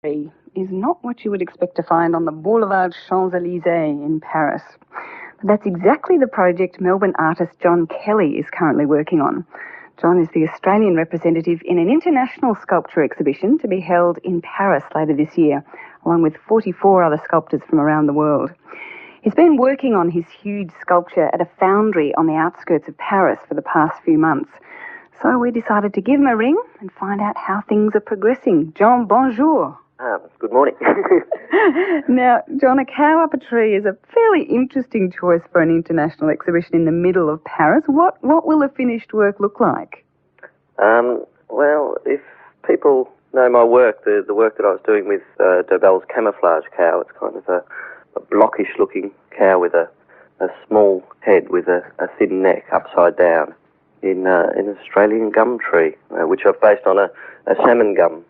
tree is not what you would expect to find on the Boulevard Champs-Élysées in Paris. But that's exactly the project Melbourne artist John Kelly is currently working on. John is the Australian representative in an international sculpture exhibition to be held in Paris later this year, along with 44 other sculptors from around the world. He's been working on his huge sculpture at a foundry on the outskirts of Paris for the past few months. So we decided to give him a ring and find out how things are progressing. John, bonjour. Good morning. Now, John, a cow up a tree is a fairly interesting choice for an international exhibition in the middle of Paris. What will the finished work look like? Well, if people know my work, the work that I was doing with Dobell's camouflage cow, it's kind of a blockish-looking cow with a small head with a thin neck upside down in an Australian gum tree, which I've based on a salmon gum,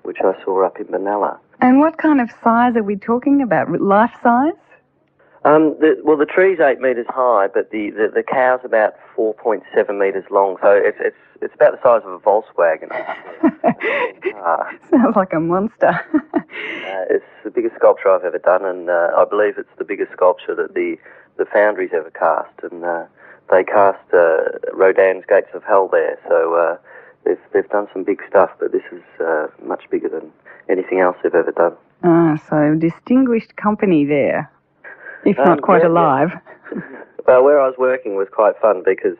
which I saw up in Benalla. And what kind of size are we talking about? Life size? The tree's 8 metres high, but the cow's about 4.7 metres long, so it's about the size of a Volkswagen. Sounds like a monster. It's the biggest sculpture I've ever done, and I believe it's the biggest sculpture that the foundry's ever cast, and they cast Rodin's Gates of Hell there, so they've done some big stuff, but this is much bigger than anything else they've ever done. So distinguished company there, if not quite alive. Yeah. Well, where I was working was quite fun because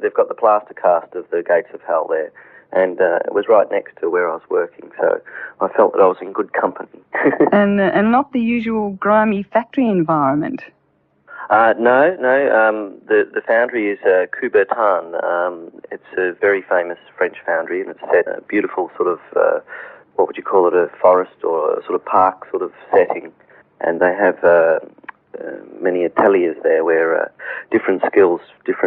they've got the plaster cast of the Gates of Hell there, and it was right next to where I was working, so I felt that I was in good company. and not the usual grimy factory environment. No. The foundry is Coubertin. It's a very famous French foundry, and it's set in a beautiful sort of, what would you call it, a forest or a sort of park sort of setting. And they have many ateliers there where different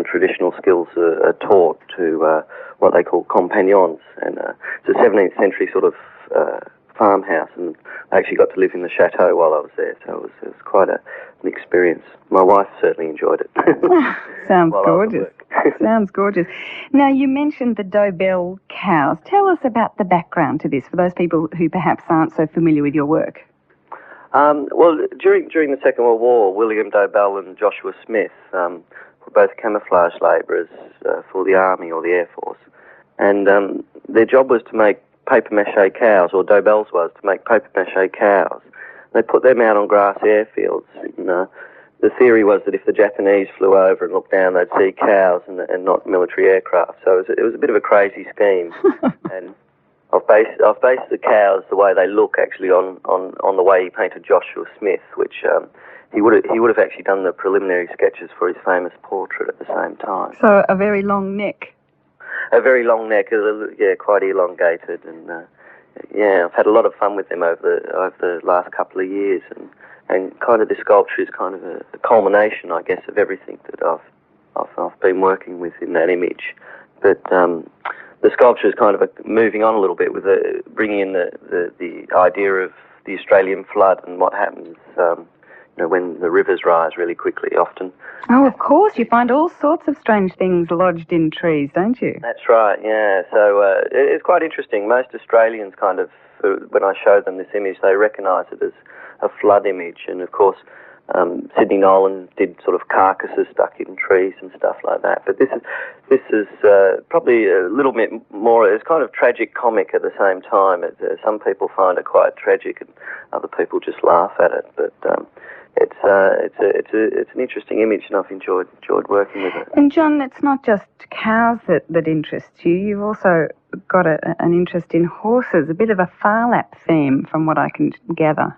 traditional skills are taught to what they call compagnons. And it's a 17th century sort of farmhouse, and I actually got to live in the chateau while I was there, so it was quite an experience. My wife certainly enjoyed it. Sounds gorgeous. Sounds gorgeous. Now, you mentioned the Dobell cows. Tell us about the background to this, for those people who perhaps aren't so familiar with your work. Well, during the Second World War, William Dobell and Joshua Smith were both camouflage labourers for the Army or the Air Force, and their job was to make papier-mâché cows, or Dobell's was to make papier-mâché cows. They put them out on grass airfields. And, the theory was that if the Japanese flew over and looked down, they'd see cows and not military aircraft. So it was a bit of a crazy scheme. And I've based the cows the way they look actually on the way he painted Joshua Smith, which he would have actually done the preliminary sketches for his famous portrait at the same time. So a very long neck. A very long neck, quite elongated, and I've had a lot of fun with them over the last couple of years, and kind of this sculpture is kind of a culmination, I guess, of everything that I've been working with in that image. But the sculpture is kind of moving on a little bit with bringing in the idea of the Australian flood and what happens. When the rivers rise really quickly, often. Oh, of course. You find all sorts of strange things lodged in trees, don't you? That's right, yeah. So it's quite interesting. Most Australians kind of, when I show them this image, they recognise it as a flood image. And, of course, Sidney Nolan did sort of carcasses stuck in trees and stuff like that. But this is probably a little bit more, it's kind of tragic comic at the same time. Some people find it quite tragic and other people just laugh at it. But it's an interesting image, and I've enjoyed working with it. And John, it's not just cows that interests you. You've also got an interest in horses, a bit of a Phar Lap theme, from what I can gather.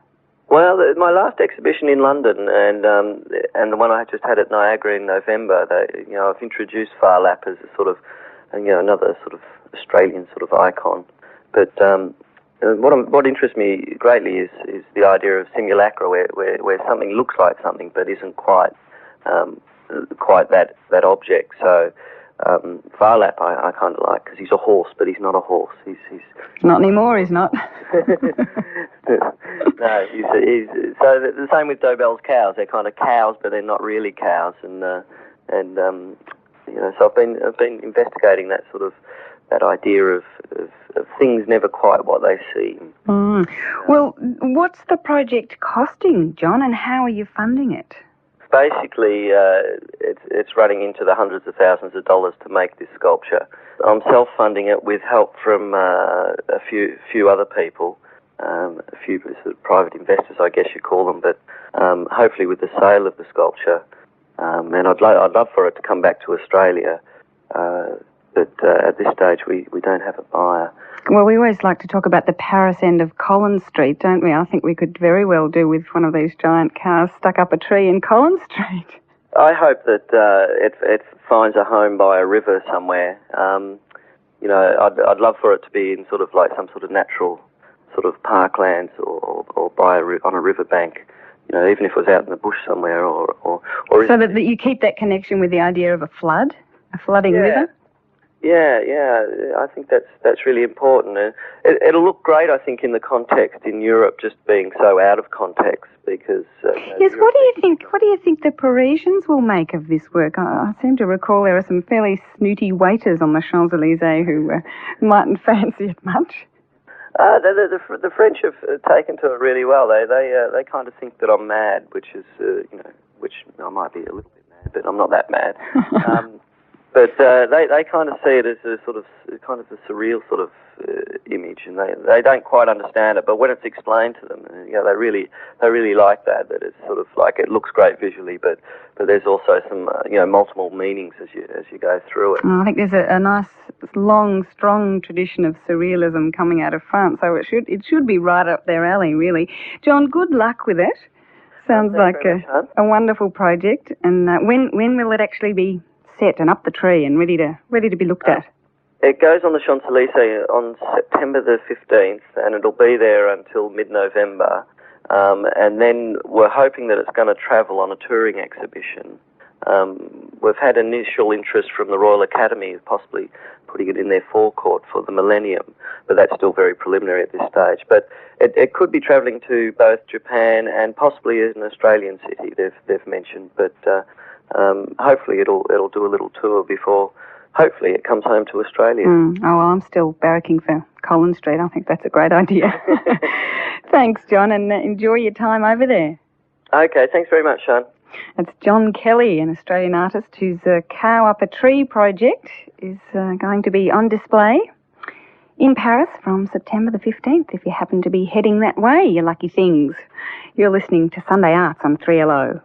Well, my last exhibition in London and the one I just had at Niagara in November, I've introduced Phar Lap as a sort of, another sort of Australian sort of icon. But what interests me greatly is the idea of simulacra, where something looks like something but isn't quite that object. So Phar Lap I kind of like because he's a horse, but he's not a horse. He's not anymore. He's not. No, so the same with Dobell's cows. They're kind of cows, but they're not really cows. So I've been investigating that sort of that idea of things never quite what they seem. Well, what's the project costing, John, and how are you funding it? Basically, it's running into the hundreds of thousands of dollars to make this sculpture. I'm self-funding it with help from a few other people, a few sort of private investors, I guess you call them, but hopefully with the sale of the sculpture. And I'd love for it to come back to Australia, but at this stage we don't have a buyer. Well, we always like to talk about the Paris end of Collins Street, don't we? I think we could very well do with one of these giant cars stuck up a tree in Collins Street. I hope that it finds a home by a river somewhere. I'd love for it to be in sort of like some sort of natural sort of parklands or by on a riverbank. Even if it was out in the bush somewhere, or so that you keep that connection with the idea of a flooding river. Yeah. I think that's really important. And it'll look great, I think, in the context in Europe, just being so out of context. Because yes, what do you think? What do you think the Parisians will make of this work? I seem to recall there are some fairly snooty waiters on the Champs-Élysées who mightn't fancy it much. The French have taken to it really well. They kind of think that I'm mad, which is which I might be a little bit mad, but I'm not that mad. But they kind of see it as a sort of kind of a surreal sort of image, and they don't quite understand it. But when it's explained to them, they really like that it's sort of like it looks great visually, but there's also some multiple meanings as you go through it. I think there's a nice long, strong tradition of surrealism coming out of France, so it should be right up their alley, really. John, good luck with it. Sounds like a wonderful project. And when will it actually be set and up the tree and ready to be looked at? It goes on the Champs-Élysées on September the 15th, and it'll be there until mid-November. And then we're hoping that it's going to travel on a touring exhibition. We've had initial interest from the Royal Academy of possibly putting it in their forecourt for the Millennium, but that's still very preliminary at this stage. But it could be travelling to both Japan and possibly an Australian city, they've mentioned. But hopefully it'll do a little tour before, hopefully, it comes home to Australia. Oh, well, I'm still barracking for Collins Street. I think that's a great idea. Thanks, John, and enjoy your time over there. Okay, thanks very much, Sean. It's John Kelly, an Australian artist whose Cow Up a Tree project is going to be on display in Paris from September the 15th. If you happen to be heading that way, you lucky things. You're listening to Sunday Arts on 3LO.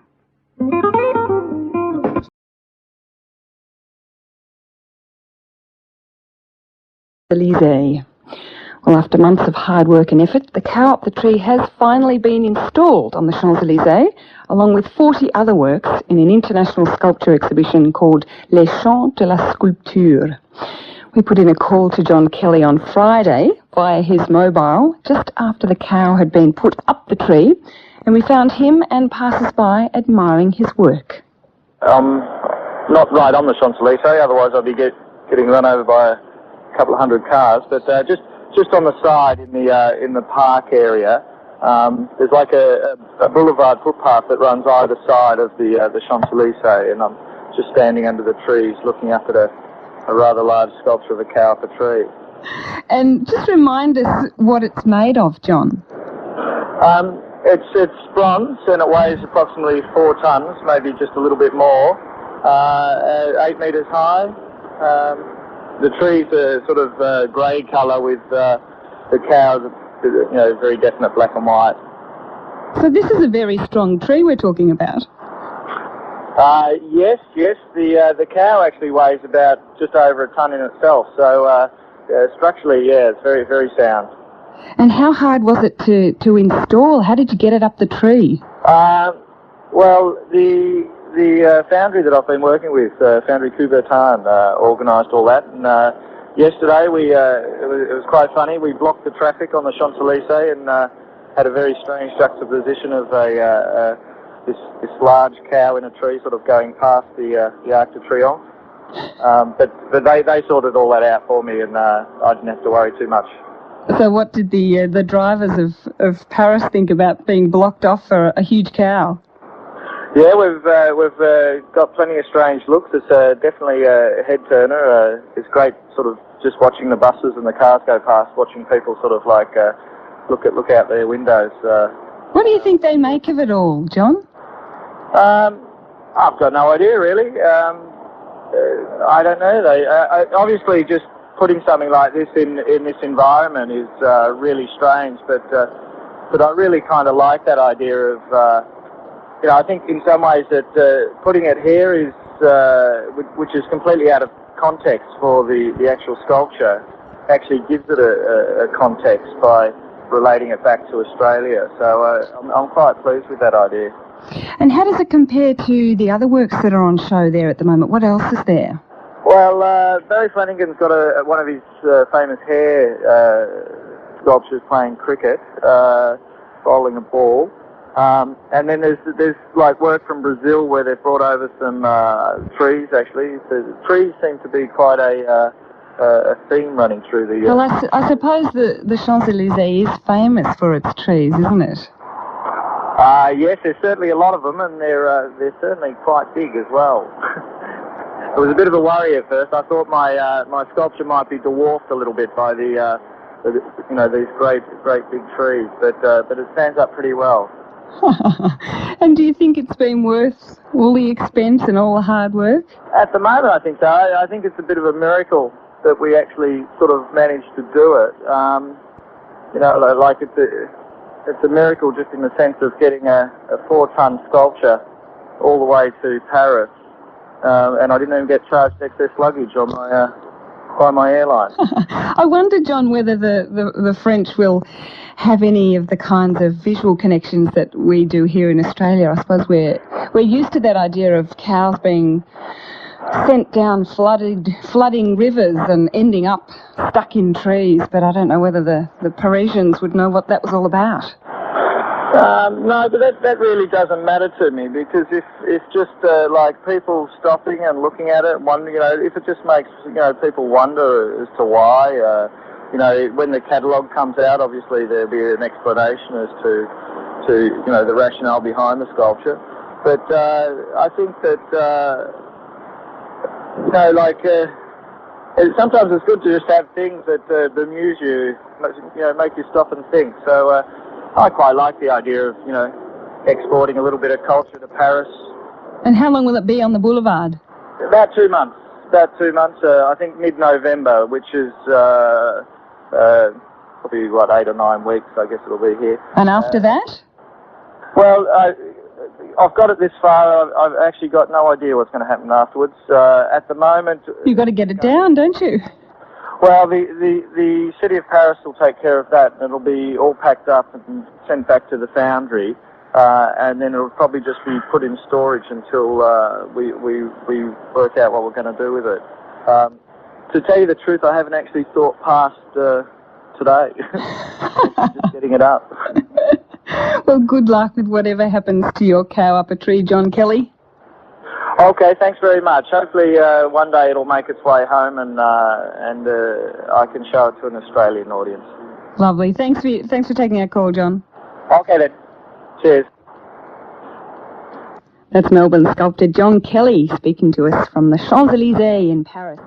Élysée. Well, after months of hard work and effort, the Cow Up the Tree has finally been installed on the Champs-Élysées, along with 40 other works in an international sculpture exhibition called Les Champs de la Sculpture. We put in a call to John Kelly on Friday via his mobile, just after the cow had been put up the tree, and we found him and passers-by admiring his work. Not right on the Champs-Élysées, otherwise I'd be getting run over by a couple of hundred cars, but just on the side in the park area, there's like a boulevard footpath that runs either side of the Champs-Élysées, and I'm just standing under the trees looking up at a rather large sculpture of a cow up a tree. And just remind us what it's made of, John. It's bronze, and it weighs approximately 4 tons, maybe just a little bit more. 8 metres high. The trees are sort of grey colour with the cows, very definite black and white. So this is a very strong tree we're talking about. Yes. The cow actually weighs about just over a ton in itself. So structurally, it's very, very sound. And how hard was it to install? How did you get it up the tree? Well, the foundry that I've been working with, Foundry Coubertin, organised all that. And yesterday it was quite funny. We blocked the traffic on the Champs-Élysées and had a very strange juxtaposition of this large cow in a tree sort of going past the Arc de Triomphe. But they sorted all that out for me, and I didn't have to worry too much. So what did the drivers of Paris think about being blocked off for a huge cow? Yeah, we've got plenty of strange looks. It's definitely a head turner. It's great sort of just watching the buses and the cars go past, watching people sort of like look out their windows. What do you think they make of it all, John? I've got no idea really. I don't know. They obviously just putting something like this in this environment is really strange, but I really kind of like that idea of. I think in some ways that putting it here is, which is completely out of context for the actual sculpture, actually gives it a context by relating it back to Australia. So I'm quite pleased with that idea. And how does it compare to the other works that are on show there at the moment? What else is there? Well, Barry Flanagan's got one of his famous hair sculptures playing cricket, bowling a ball. And then there's like work from Brazil where they've brought over some trees. Actually, the trees seem to be quite a theme running through the. Well, I suppose the Champs-Élysées is famous for its trees, isn't it? Yes, there's certainly a lot of them, and they're certainly quite big as well. It was a bit of a worry at first. I thought my sculpture might be dwarfed a little bit by these great big trees, but it stands up pretty well. And do you think it's been worth all the expense and all the hard work? At the moment, I think so. I think it's a bit of a miracle that we actually sort of managed to do it. Like it's a miracle just in the sense of getting a 4-ton sculpture all the way to Paris, and I didn't even get charged excess luggage on by my airline. I wonder, John, whether the French will have any of the kinds of visual connections that we do here in Australia. I suppose we're used to that idea of cows being sent down flooding rivers and ending up stuck in trees, but I don't know whether the Parisians would know what that was all about. No, but that really doesn't matter to me, because if just like people stopping and looking at it, if it just makes people wonder as to why, when the catalogue comes out, obviously there'll be an explanation as to the rationale behind the sculpture. But I think that sometimes it's good to just have things that amuse you, make you stop and think. So I quite like the idea of, exporting a little bit of culture to Paris. And how long will it be on the boulevard? About 2 months. I think mid-November, which is probably, 8 or 9 weeks, I guess it'll be here. And after that? Well, I've got it this far. I've actually got no idea what's going to happen afterwards. At the moment... You've got to get it down, don't you? Well, the City of Paris will take care of that, and it'll be all packed up and sent back to the foundry, and then it'll probably just be put in storage until we work out what we're going to do with it. To tell you the truth, I haven't actually thought past today. Just getting it up. Well, good luck with whatever happens to your cow up a tree, John Kelly. Okay, thanks very much. Hopefully one day it'll make its way home and I can show it to an Australian audience. Lovely. Thanks for taking our call, John. Okay then. Cheers. That's Melbourne sculptor John Kelly speaking to us from the Champs-Élysées in Paris.